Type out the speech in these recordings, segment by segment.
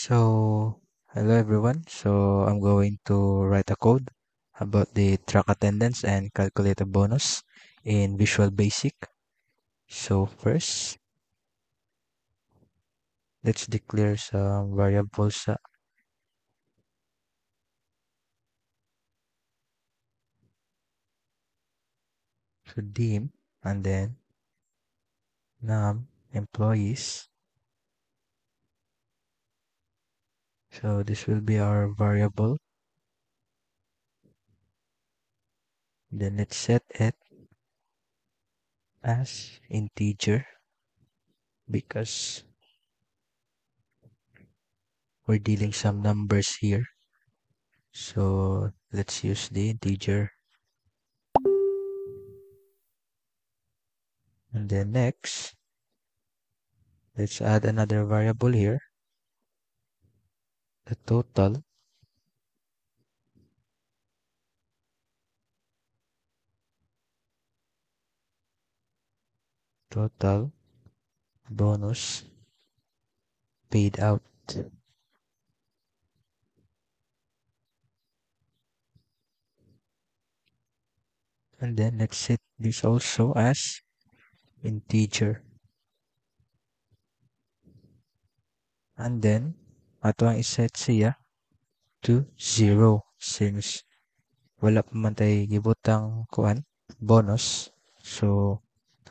So, hello everyone. So, I'm going to write a code about the track attendance and calculate a bonus in Visual Basic. So, first, let's declare some variables. So, dim and then num employees. So, this will be our variable. Then let's set it as integer because we're dealing some numbers here. So, let's use the integer. And then next, let's add another variable here, the total bonus paid out. And then let's set this also as integer. And then, ato ang iset siya to 0 since wala pa man tayo gibutang kuan bonus. So,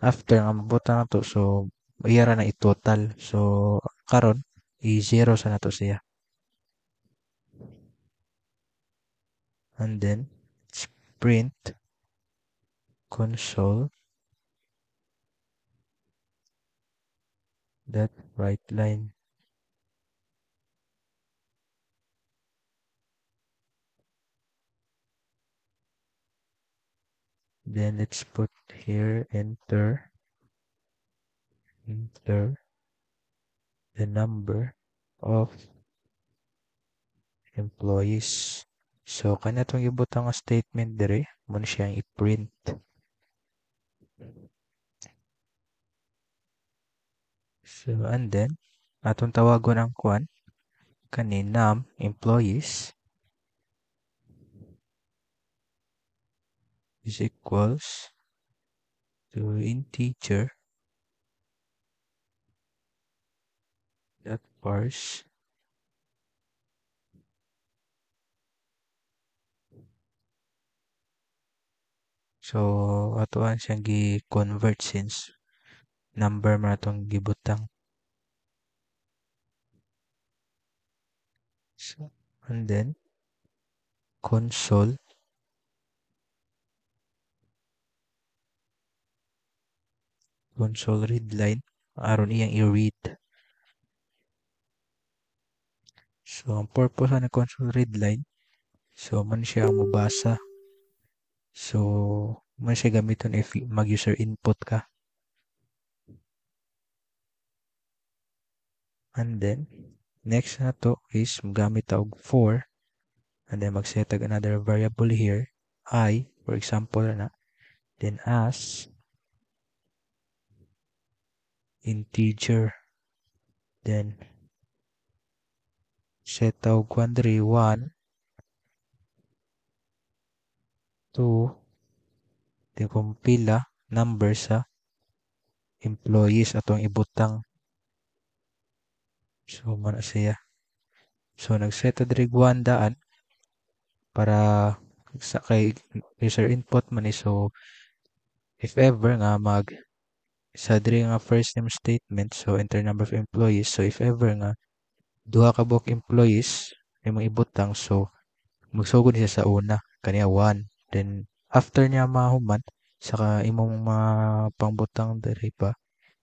after nga mabutang na to, so, iyara na i-total. So, karon i-0 sa nato siya. And then, let's print console that right line. Then let's put here enter the number of employees. So kana tong ibutang nga statement dire mo na siyang i-print. So and then atong tawagon ang kuan kani num employees is equals to integer dot parse so atoan siyang gi-convert since number man atong gibutang. So, and then console read line aron iyang i-read. So ang purpose na console read line, so man siya ang mabasa. So man siya gamiton if mag-user input ka. And then next na to is gamit og for and then mag-set another variable here I for example na then as integer then set og 1 2 then kung pila number sa employees atong ibutang. So man siya. So nag-set diri 1 daan para sa kay user input man so if ever nga sa diri nga first name statement so enter number of employees so if ever nga duha ka buok employees imong ibutang so magsugod siya sa una kaniya 1 then after niya mahuman saka imong mga pangbutang diri pa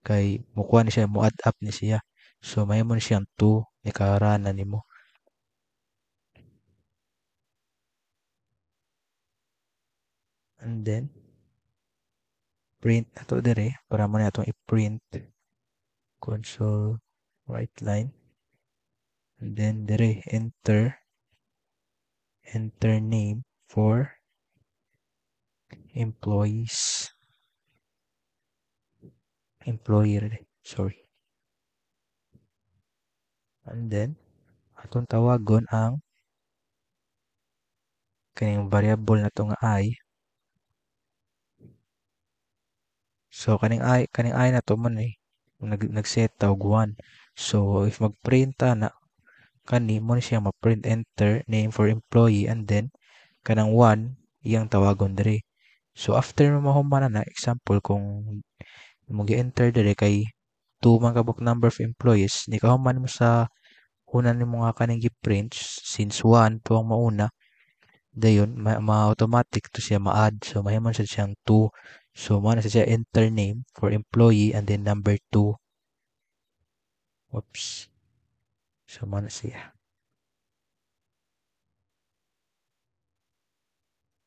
kay mukuha ni siya mo add up ni siya so mahimo ni siyang 2 ikarana nimo. And then print ato dire para mo na atong i-print console right line and then dire enter name for employees employer sorry and then atong tawagon ang kaning variable na to nga I. So kaning I na to man nag-set tawag 1. So if mag-print ta na kani mo ni siya ma-print enter name for employee and then kanang 1 iyang tawagon diri. So after mo mahuman na example kung mo gi-enter diri kay 2 man ka book number of employees ni kahuman mo sa una nimo nga kaning gi-print since 1 to ang mauna dayon ma-automatic to siya ma-add. So mahimong siya siyang 2. So mo na siya enter name for employee and then number 2. Oops. So mo na siya.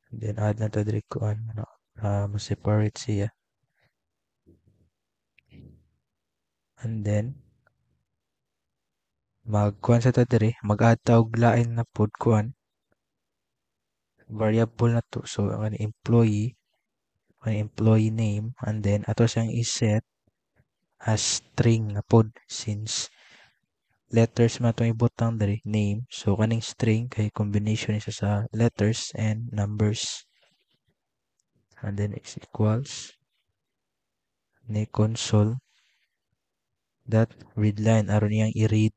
And then add na to diri ko ano mo-separate siya. And then magkuan sa ta diri, mag-add ta og lain na pod kuan variable na to. So ang employee name and then ato siyang iset as string na pod since letters man itong ibutang diri name. So kaning string kay combination isa sa letters and numbers. And then is equals ni console dot read line aron niyang i-read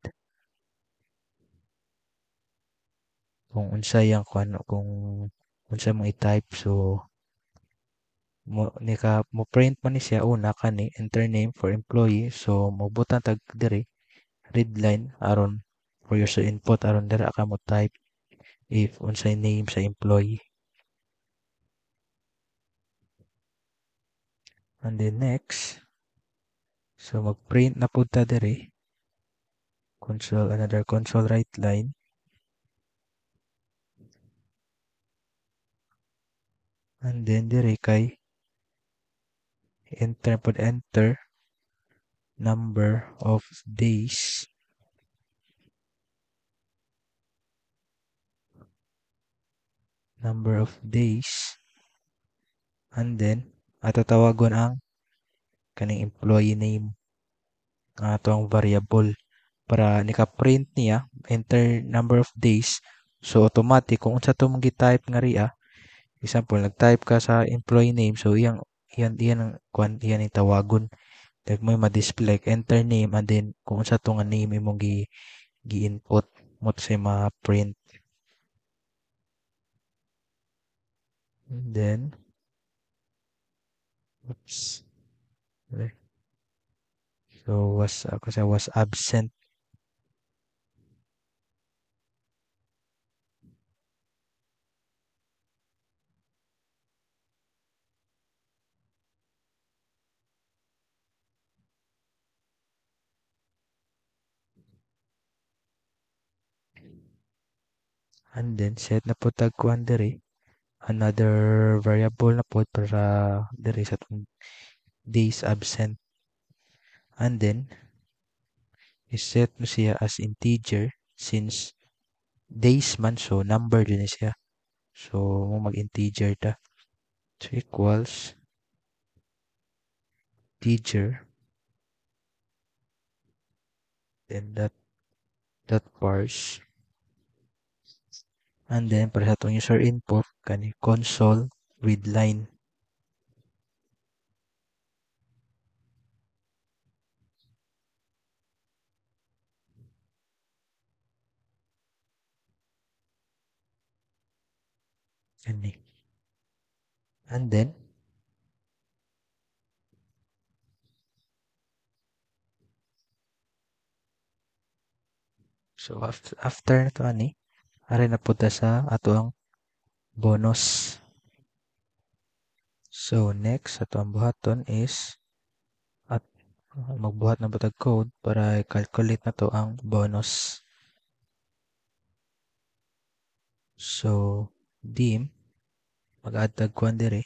kung unsa yang kuan kung unsa mong i-type. So mo print man ni siya una kani enter name for employee. So mobutan tag diri read line aron for user input aron dira ka mo type if unsay name sa employee. And then next, so mag-print na pud ta diri another console write line. And then diri kay enter number of days and then ato tawagon ang kaning employee name nga ato ang variable para nika-print niya enter number of days. So automatic kung unsa to mong gi-type nga ria, example nag-type ka sa employee name, so iyan ang kuan iyan ang tawagon. Like mo ma-display like enter name and then kung unsa to nga name imong gi-input mo to say ma-print. And then oops. Okay. So kasi was absent. And then set na po tag kuan diri another variable na po para diri sa days absent. And then iset mo siya as integer since days man so number din siya. So mo mag-integer ta. So equals integer then dot parse. And then para sa itong user input kani console read line. Kani. And then so after na to ani are na punta sa ato ang bonus. So next ato ang buhaton is at magbuhat na butag code para i-calculate na to ang bonus. So dim mag-add tag kuan diri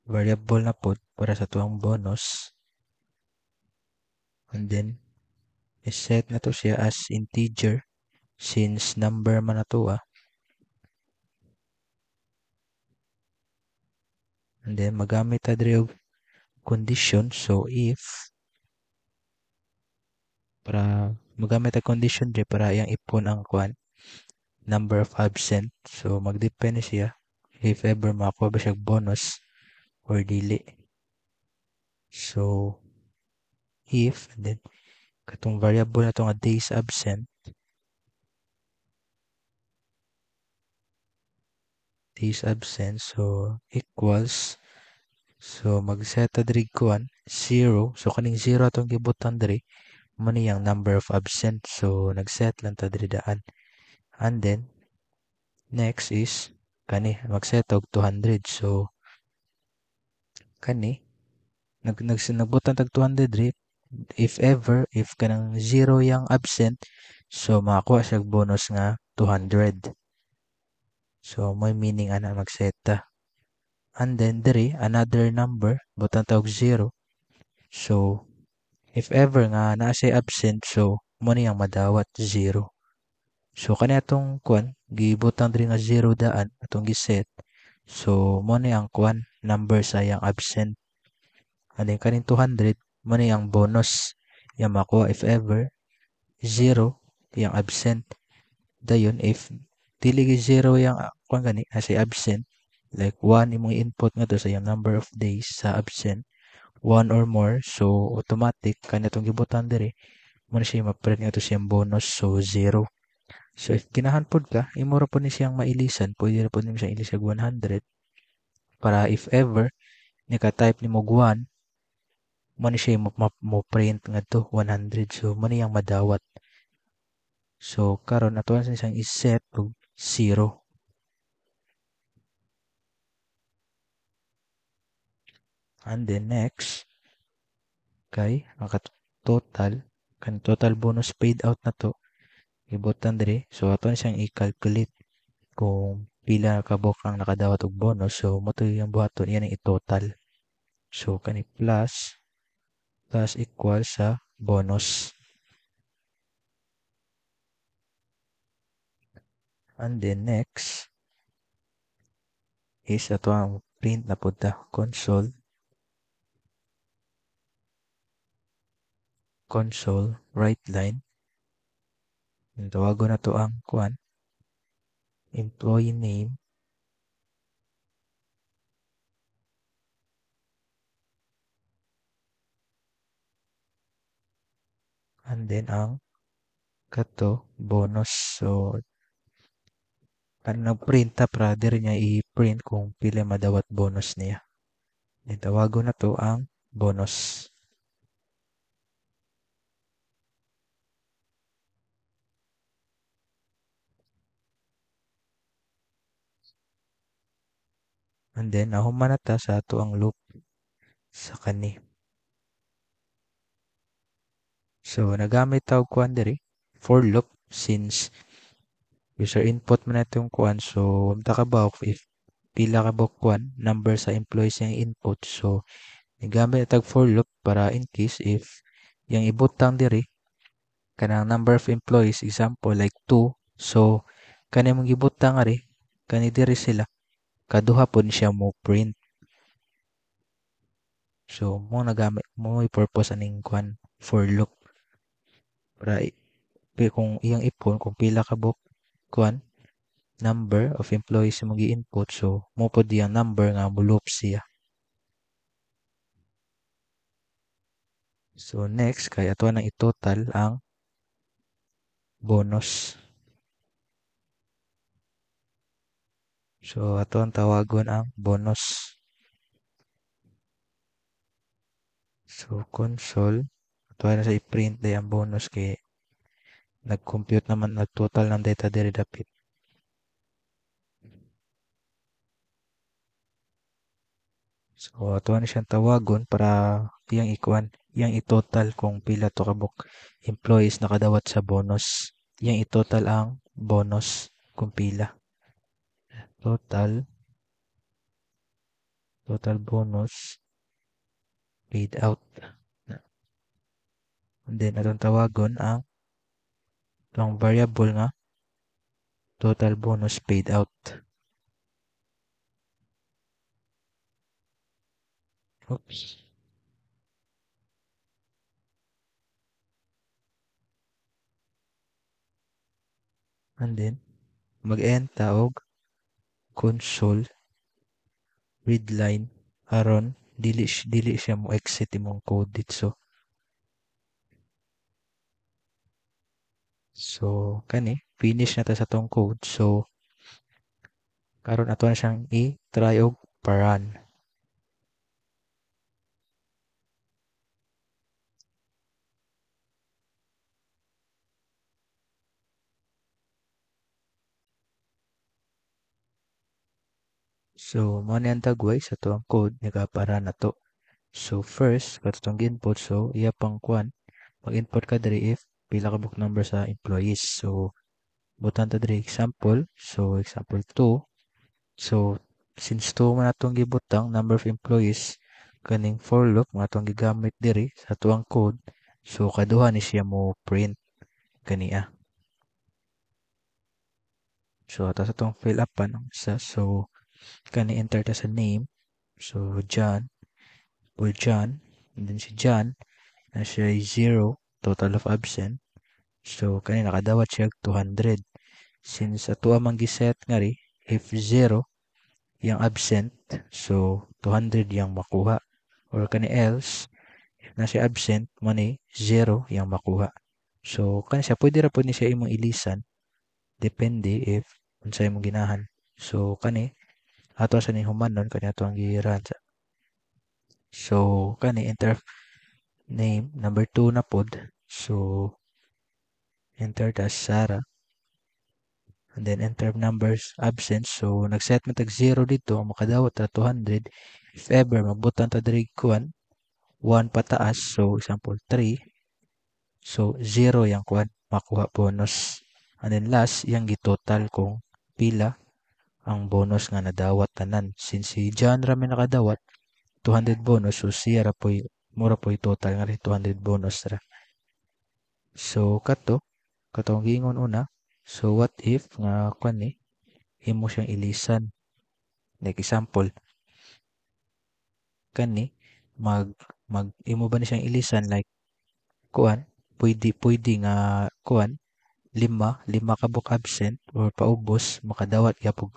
variable na pod para sa tuang bonus. And then iset na to siya as integer since number man na to And then magamit ta diri og condition. So if para magamit ang condition dyan para iyang ipon ang kuan number of absent. So magdepende siya if ever makakuha ba siya bonus or dili. So if and then katong variable na to nga days absent, so equals, so mag-set ta diri kuan 0. So kaning 0 atong gibutan diri mo niyang number of absent. So nag-set lang ta diri daan. And then next is kani mag-set og 200. So kani nagbutan tag 200 diri if ever if kanang 0 yang absent, so makakuha siya bonus nga 200. So may meaning ana mag-set ta. And then diri another number butang tawag 0. So if ever nga naa siya absent, so mo niyang madawat 0. So kani atong kuan gibutang diri nga 0 daan atong giset. So mo ni ang kuan number sa yang absent. And then kaning 200 mo ni ang bonus yang makuha if ever 0 yang absent. Dayon if dili gi 0 yang kuan gani say absent, like 1 imong input nga to sa yung number of days sa absent, 1 or more, so automatic kanya itong gibutan diri mo na siya ma-print nga to siyang bonus, so 0. So if ginahan pod ka, imo ra pod ni siyang mailisan, pwede ra pod nimo siyang ilisag 100 para if ever nika-type nimo 1, mo ni siya mo print nga to 100, so mo niyang madawat. So karon ato na siyang iset og 0. And then next kay ang total kan total bonus paid out na to ibutan diri, so ato na siyang i-calculate kung pila kabok ang nakadawat og bonus. So mo to yung buhaton yan ang i-total. So kani plus equal sa bonus. And then next is ato ang print na punta console right line. Tawagon na to ang kuan employee name and then ang kato bonus. So nag-print ta para diri niya i-print kung pila madawat bonus niya. Then tawagon na to ang bonus. And then nahuman na ta sa ato ang loop sa kani. So nagamit ta og kuan diri for loop since user input man nato yung kuan, so amta ka ba if pila ka ba kuan number sa employees yung input, so nagamit tag for loop para in case if yung ibutang diri kanang number of employees example like 2, so kani mong gibutang ari kani diri sila kaduha pod siya mo print. So mo nagamit mo i-purpose aning kuan for loop para kung iyang ipon kung pila ka book kuan number of employees mo gi-input, so mo pod iyang number nga mo-loop siya. So next kay ato nang i-total ang bonus. So ato ang tawagon ang bonus. So console ato na sa i-print day ang bonus kay nag-compute naman nag-total ng data diri dapit. So ato na siyang tawagon para iyang ikuan, iyang i-total kung pila to kabuk employees nakadawat sa bonus. Iyang i-total ang bonus kung pila. Total bonus paid out. And then atong tawagon ang variable nga total bonus paid out. Oops. And then, mag-enta og console readline aron dili siya mo exit imong code dito. So, kani finish na ta sa tong code. So, karon ato na siyang i-try og parun. So, mo ni ang dagway sa to ang code nagapara na to. So, first, katong input. So, iya pang kwan. Mag-input ka diri if pila ka book number sa employees. So, butan ta diri example. So, example 2. So, since 2 man atong gibutang number of employees, kaning for loop nga atong gigamit diri sa tuang code. So, kaduha ni siya mo print kaniya. So, ato sa itong fill up pa ng isa. So, kani enter ta sa name. So, John. Or John. And then si John, na siya ay 0, total of absent. So, kani nakadawat siya 200. Since ato amang giset nga ri, if 0, yung absent, so 200 yung makuha. Or kani else, if na siya absent, mani 0 yung makuha. So, kani siya, pwede ra po ni siya imong ilisan. Depende if unsay imong ginahan. So, kani, ato sa ning humanon kani ato ang giran sa. So kani enter name number 2 na pod. So enter ta Sarah and then enter numbers absent. So nag-set mo tag 0 dito ang makadawat ta 200 if ever mabutan ta diri kuan 1 pataas. So example 3. So 0 yang kuan makuha bonus. And then last yang gitotal kung pila ang bonus nga nadawat tanan. Since si John ra may nakadawat 200 bonus, so siya ra po'y mura po'y total nga rin 200 bonus ra. So katong gingon una. So what if nga kwan ni imo siyang ilisan. Like example, kani mag imo ba ni siyang ilisan like kuan pwede nga kuan lima ka book absent or paubos makadawat gyapon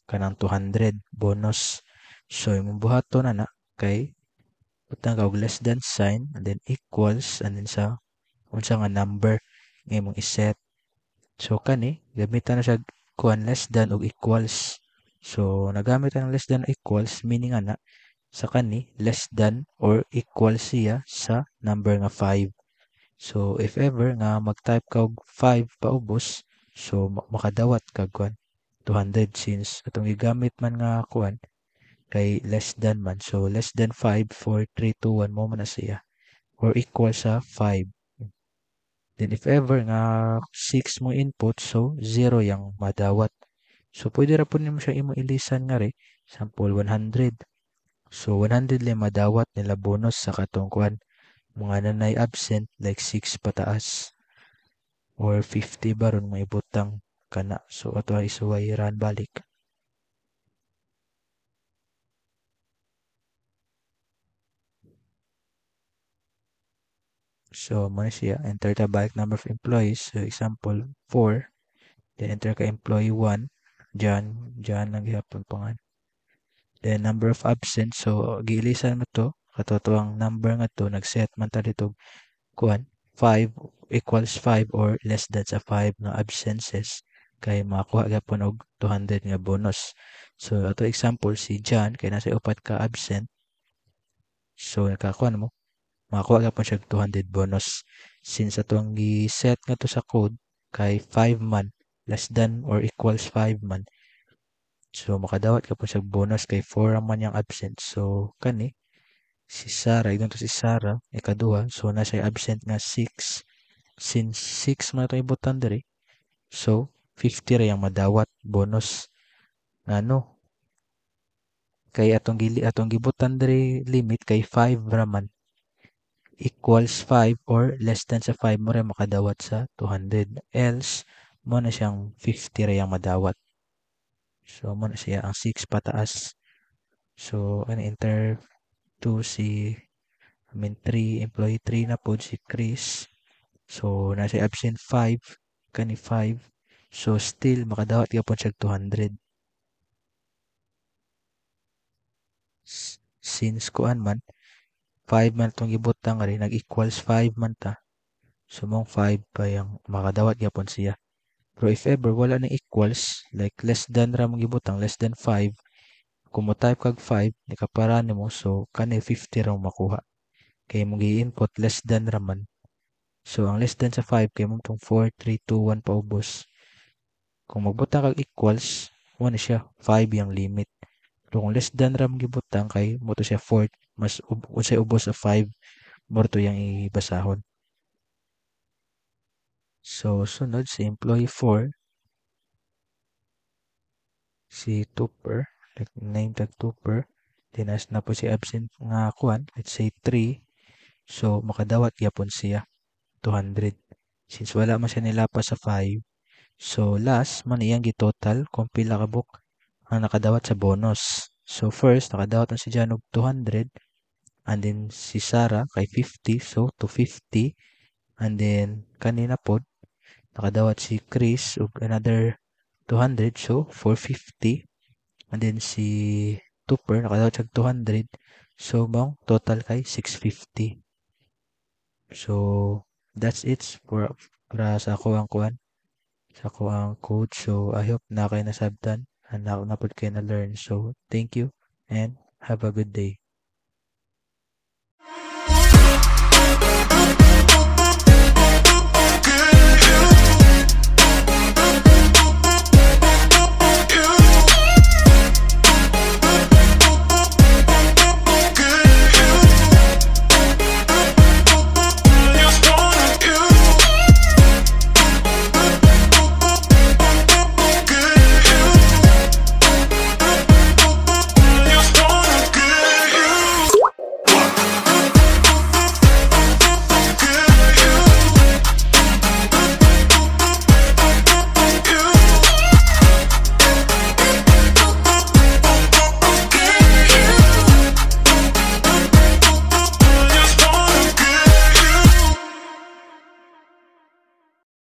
kanang 200 bonus. So imong buhaton na kay butang ka og less than sign and then equals and then sa unsa nga number nga imong iset. So kani gamitan na siya kuan less than og equals. So nagamit ang less than equals meaning ana sa kani less than or equal siya sa number nga 5. So if ever nga mag-type ka og 5 paubos, so makadawat ka kuan 200 since atong gigamit man nga kuan kay less than man. So less than 5, 4, 3, 2, 1 mo man na siya or equal sa 5. Then if ever nga 6 mo input, so 0 yang madawat. So pwede ra po nimo siya imo ilisan nga ri. Sample 100. So 100 lang madawat nila bonus sa katungkuan. Mga nanay absent like 6 pataas. Or 50 baron maibutang kana. So ato ay isuway ran balik. So mo siya enter ta balik number of employees. So example 4. Then enter ka employee 1. Diyan naghihapon pangan. Then number of absent. So giilisan mo to. Katoto ang number nga to. Nag-set man ta dito kuan 5 equals 5 or less than sa 5 nga absences kay makakuha gyapon og 200 nga bonus. So ato example si John kay nasa upat ka absent. So nakakuha mo makakuha gyapon siya 200 bonus. Since ato ang gi-set nga to sa code kay 5 man less than or equals 5 man. So makadawat ka po siya bonus kay 4 man yang absent. So kani si Sarah, ignon to si Sarah, ikaduha, so na siya absent nga 6. Since 6 man ito ibutan diri, so 50 ra yung madawat bonus. Ano? Kay atong gibutan diri limit kay 5 raman equals 5 or less than sa 5 mo rin makadawat sa 200. Else, mo na siyang 50 ra yung madawat. So, mo na siya ang 6 pataas. So, ano, enter 2 si, 3, employee 3 na po si Chris. So, nasa absent 5, kani 5. So still makadawat gyapon siya 200. Since kuan man 5 man tong gibutang rin nag-equals 5 man ta. So mong 5 pa yung makadawat gyapon siya. Pero if ever wala na equals, like less than ra mong gibutang, less than 5, kung mo type kag 5, nikapara nimo, so kani 50 ra mong makuha. Kaya mong i-input less than ra man. So ang less than sa 5 kay mong tong 4, 3, 2, 1 paubos. Kung magbutang kag equals, mo na siya 5 yung limit. Pero kung less than ra mong gibutang kay mo to siya 4, mas unsay ubos sa 5, mo to yung ibasahon. So sunod si employee 4, si Tupper, like name tag Tupper, tinas na po si absent nga kuan, let's say 3, so makadawat gyapon siya 200. Since wala man siya nilapas sa 5, so last man iyang gitotal kung pila ka book ang nakadawat sa bonus. So first nakadawat na si Jan og 200, and then si Sarah kay 50, so 250, and then kanina pod nakadawat si Chris og another 200, so 450. And then si Tupper nakadawat siya 200. So mong total kay 650. So that's it for para sa ako ang kuan, sa ako ang code. So I hope na kayo nasabtan and na pod kayo na learn. So thank you and have a good day.